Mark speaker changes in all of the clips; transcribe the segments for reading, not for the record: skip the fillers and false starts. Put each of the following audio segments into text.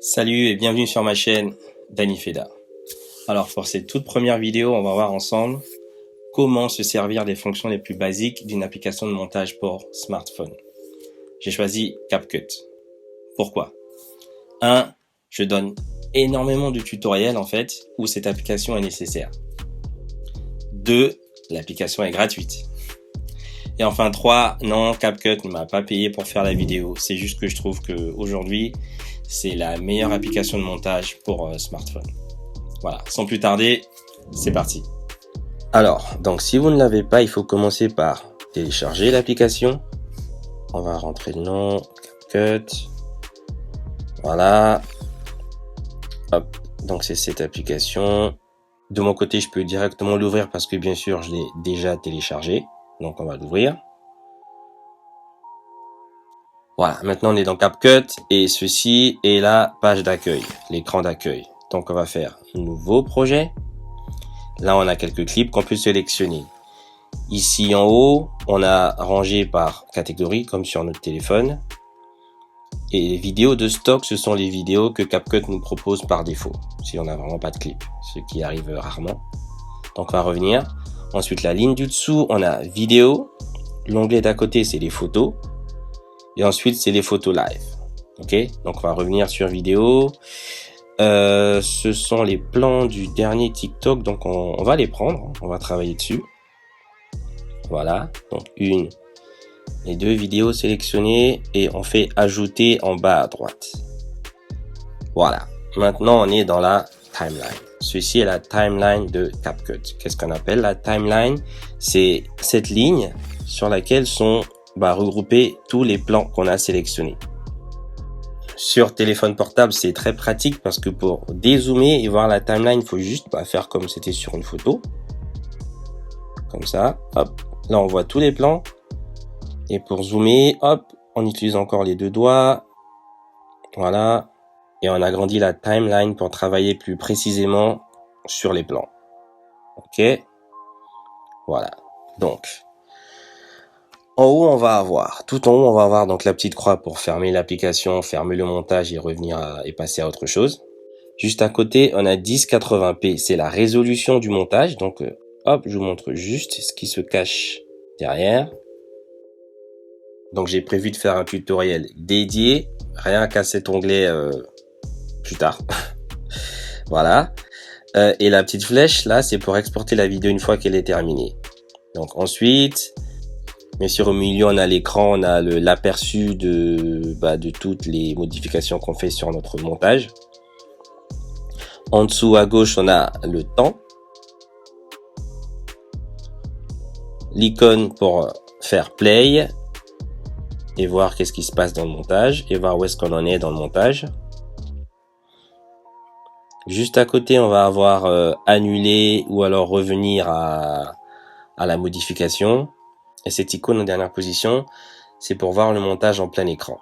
Speaker 1: Salut et bienvenue sur ma chaîne Danny Feda. Alors pour cette toute première vidéo, on va voir ensemble comment se servir des fonctions les plus basiques d'une application de montage pour smartphone. J'ai choisi CapCut. Pourquoi? 1. Je donne énormément de tutoriels en fait où cette application est nécessaire. 2. L'application est gratuite. Et enfin 3. Non, CapCut ne m'a pas payé pour faire la vidéo. C'est juste que je trouve qu'aujourd'hui, c'est la meilleure application de montage pour smartphone. Voilà, sans plus tarder, c'est parti. Alors, donc si vous ne l'avez pas, il faut commencer par télécharger l'application. On va rentrer le nom, CapCut. Voilà. Hop, donc c'est cette application. De mon côté, je peux directement l'ouvrir parce que bien sûr, je l'ai déjà téléchargé. Donc on va l'ouvrir. Voilà, maintenant on est dans CapCut et ceci est la page d'accueil, l'écran d'accueil. Donc on va faire nouveau projet. Là on a quelques clips qu'on peut sélectionner. Ici en haut, on a rangé par catégorie comme sur notre téléphone. Et les vidéos de stock, ce sont les vidéos que CapCut nous propose par défaut, si on n'a vraiment pas de clip, ce qui arrive rarement. Donc on va revenir. Ensuite la ligne du dessous, on a vidéo. L'onglet d'à côté, c'est les photos. Et ensuite, c'est les photos live. Ok, donc on va revenir sur vidéo. Ce sont les plans du dernier TikTok, donc on va les prendre, on va travailler dessus. Voilà, donc une et deux vidéos sélectionnées et on fait ajouter en bas à droite. Voilà, maintenant on est dans la timeline. Ceci est la timeline de CapCut. Qu'est-ce qu'on appelle la timeline? C'est cette ligne sur laquelle sont regroupés tous les plans qu'on a sélectionnés. Sur téléphone portable, c'est très pratique parce que pour dézoomer et voir la timeline, il faut juste faire comme c'était sur une photo. Comme ça, hop. Là, on voit tous les plans. Et pour zoomer, hop, on utilise encore les deux doigts. Voilà. Et on agrandit la timeline pour travailler plus précisément sur les plans. Ok. Voilà. Donc, en haut, tout en haut, on va avoir donc la petite croix pour fermer l'application, fermer le montage et revenir et passer à autre chose. Juste à côté, on a 1080p, c'est la résolution du montage. Donc, hop, je vous montre juste ce qui se cache derrière. Donc, j'ai prévu de faire un tutoriel dédié, rien qu'à cet onglet plus tard. Voilà. Et la petite flèche, là, c'est pour exporter la vidéo une fois qu'elle est terminée. Donc, ensuite, bien sûr, au milieu, on a l'écran, on a l'aperçu de toutes les modifications qu'on fait sur notre montage. En dessous, à gauche, on a le temps. L'icône pour faire play et voir qu'est-ce qui se passe dans le montage et voir où est-ce qu'on en est dans le montage. Juste à côté, on va avoir annuler ou alors revenir à la modification. Et cette icône en dernière position, c'est pour voir le montage en plein écran,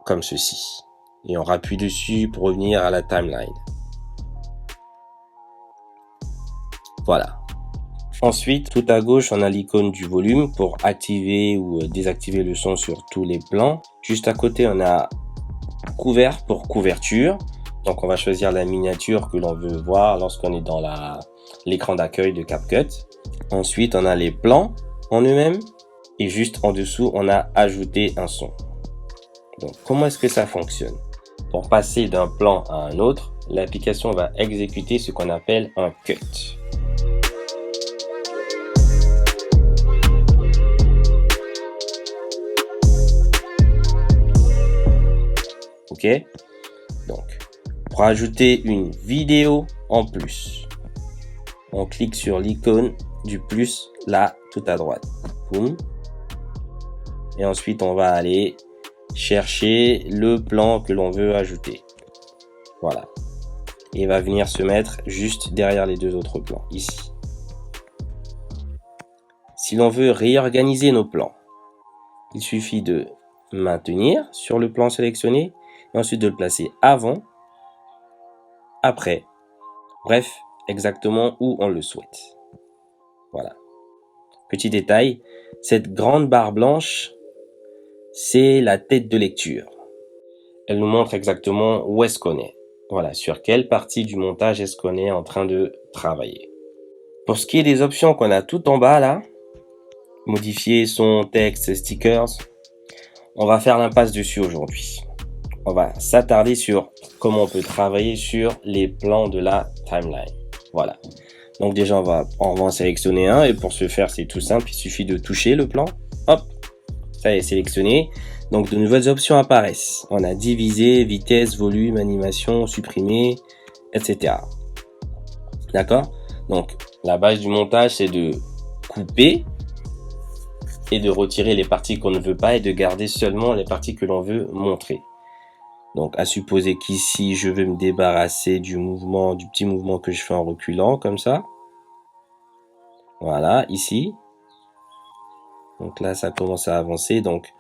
Speaker 1: comme ceci. Et on rappuie dessus pour revenir à la timeline. Voilà. Ensuite, tout à gauche, on a l'icône du volume pour activer ou désactiver le son sur tous les plans. Juste à côté, on a couvert pour couverture. Donc, on va choisir la miniature que l'on veut voir lorsqu'on est dans l'écran d'accueil de CapCut. Ensuite, on a les plans en eux-mêmes. Et juste en dessous, on a ajouté un son. Donc, comment est-ce que ça fonctionne? Pour passer d'un plan à un autre, l'application va exécuter ce qu'on appelle un cut. Ok? Donc, pour ajouter une vidéo en plus, on clique sur l'icône du plus là, tout à droite. Boum. Et ensuite, on va aller chercher le plan que l'on veut ajouter. Voilà. Et il va venir se mettre juste derrière les deux autres plans, ici. Si l'on veut réorganiser nos plans, il suffit de maintenir sur le plan sélectionné et ensuite de le placer avant, après, bref, exactement où on le souhaite. Voilà. Petit détail, cette grande barre blanche, c'est la tête de lecture. elle nous montre exactement où est-ce qu'on est. Voilà, sur quelle partie du montage est-ce qu'on est en train de travailler. Pour ce qui est des options qu'on a tout en bas là, modifier son texte, stickers, on va faire l'impasse dessus aujourd'hui. On va s'attarder sur comment on peut travailler sur les plans de la timeline. Voilà. Donc déjà, on va en sélectionner un et pour ce faire, c'est tout simple. Il suffit de toucher le plan. Hop, ça est sélectionné. Donc de nouvelles options apparaissent. On a diviser, vitesse, volume, animation, supprimer, etc. D'accord? Donc la base du montage, c'est de couper et de retirer les parties qu'on ne veut pas et de garder seulement les parties que l'on veut montrer. Donc, à supposer qu'ici, je veux me débarrasser du petit mouvement que je fais en reculant, comme ça. Voilà, ici. Donc là, ça commence à avancer. Donc,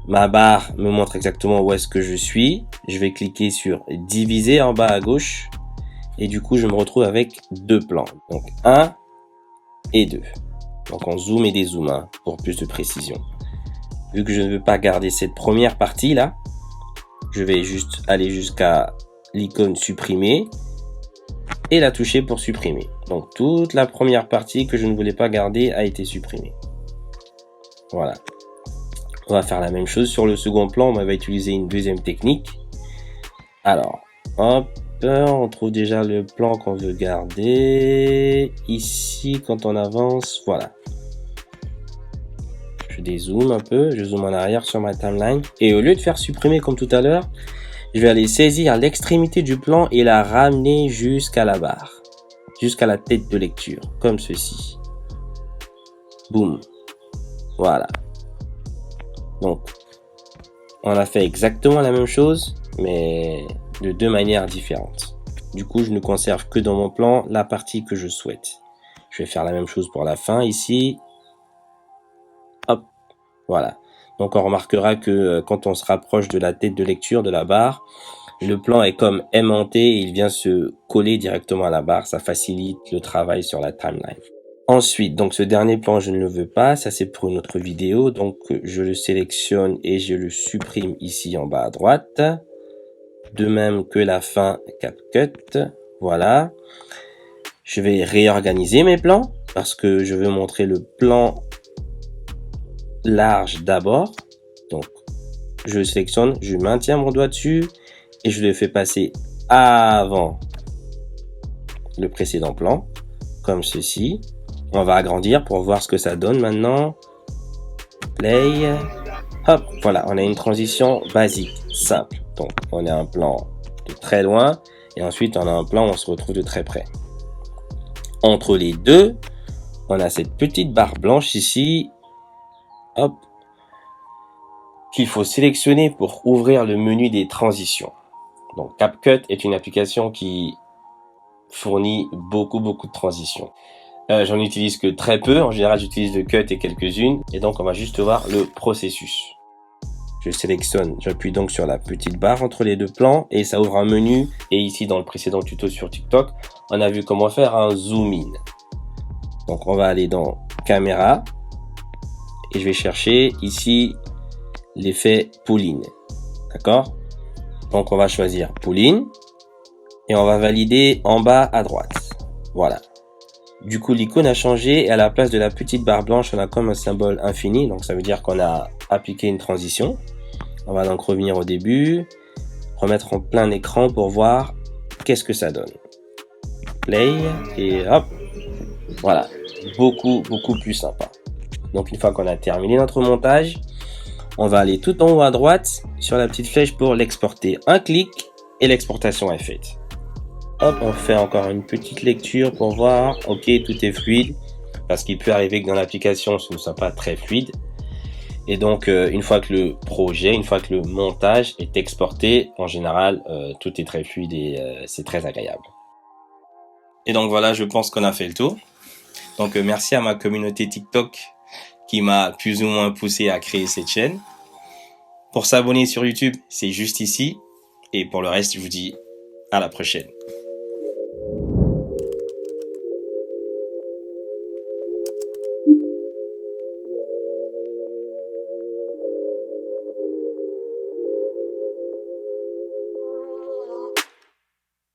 Speaker 1: ma barre me montre exactement où est-ce que je suis. Je vais cliquer sur diviser en bas à gauche. Et du coup, je me retrouve avec deux plans. Donc, 1 et 2. Donc, on zoom et dézoom hein, pour plus de précision. Vu que je ne veux pas garder cette première partie là, je vais juste aller jusqu'à l'icône supprimer et la toucher pour supprimer. Donc toute la première partie que je ne voulais pas garder a été supprimée. Voilà. On va faire la même chose sur le second plan. On va utiliser une deuxième technique. Alors, hop, on trouve déjà le plan qu'on veut garder. Ici, quand on avance, voilà. Je dézoome un peu, je zoome en arrière sur ma timeline. Et au lieu de faire supprimer comme tout à l'heure, je vais aller saisir l'extrémité du plan et la ramener jusqu'à la barre, jusqu'à la tête de lecture, comme ceci. Boum. Voilà. Donc, on a fait exactement la même chose, mais de deux manières différentes. Du coup, je ne conserve que dans mon plan la partie que je souhaite. Je vais faire la même chose pour la fin ici. Hop. Voilà. Donc on remarquera que quand on se rapproche de la tête de lecture de la barre, le plan est comme aimanté et il vient se coller directement à la barre. Ça facilite le travail sur la timeline. Ensuite, donc ce dernier plan, je ne le veux pas. Ça, c'est pour une autre vidéo. Donc je le sélectionne et je le supprime ici en bas à droite. De même que la fin CapCut. Voilà. Je vais réorganiser mes plans parce que je veux montrer le plan large d'abord. Donc je sélectionne, je maintiens mon doigt dessus et je le fais passer avant le précédent plan comme ceci. On va agrandir pour voir ce que ça donne maintenant. Play. Hop, voilà, on a une transition basique, simple. Donc on a un plan de très loin et ensuite on a un plan où on se retrouve de très près. Entre les deux, on a cette petite barre blanche ici. Hop, qu'il faut sélectionner pour ouvrir le menu des transitions. Donc CapCut est une application qui fournit beaucoup de transitions. J'en utilise que très peu, en général j'utilise le Cut et quelques-unes, et donc on va juste voir le processus. Je sélectionne, j'appuie donc sur la petite barre entre les deux plans, et ça ouvre un menu, et ici dans le précédent tuto sur TikTok, on a vu comment faire un zoom in. Donc on va aller dans caméra, et je vais chercher ici l'effet pull-in. D'accord? Donc on va choisir pull-in et on va valider en bas à droite. Voilà. Du coup l'icône a changé et à la place de la petite barre blanche on a comme un symbole infini. Donc ça veut dire qu'on a appliqué une transition. On va donc revenir au début, remettre en plein écran pour voir qu'est-ce que ça donne. Play et hop. Voilà. Beaucoup plus sympa. Donc une fois qu'on a terminé notre montage, on va aller tout en haut à droite sur la petite flèche pour l'exporter. Un clic et l'exportation est faite. Hop, on fait encore une petite lecture pour voir. Ok, tout est fluide. Parce qu'il peut arriver que dans l'application, ce ne soit pas très fluide. Et donc, une fois que le projet, une fois que le montage est exporté, en général, tout est très fluide et c'est très agréable. Et donc voilà, je pense qu'on a fait le tour. Donc merci à ma communauté TikTok qui m'a plus ou moins poussé à créer cette chaîne. Pour s'abonner sur YouTube, c'est juste ici. Et pour le reste, je vous dis à la prochaine.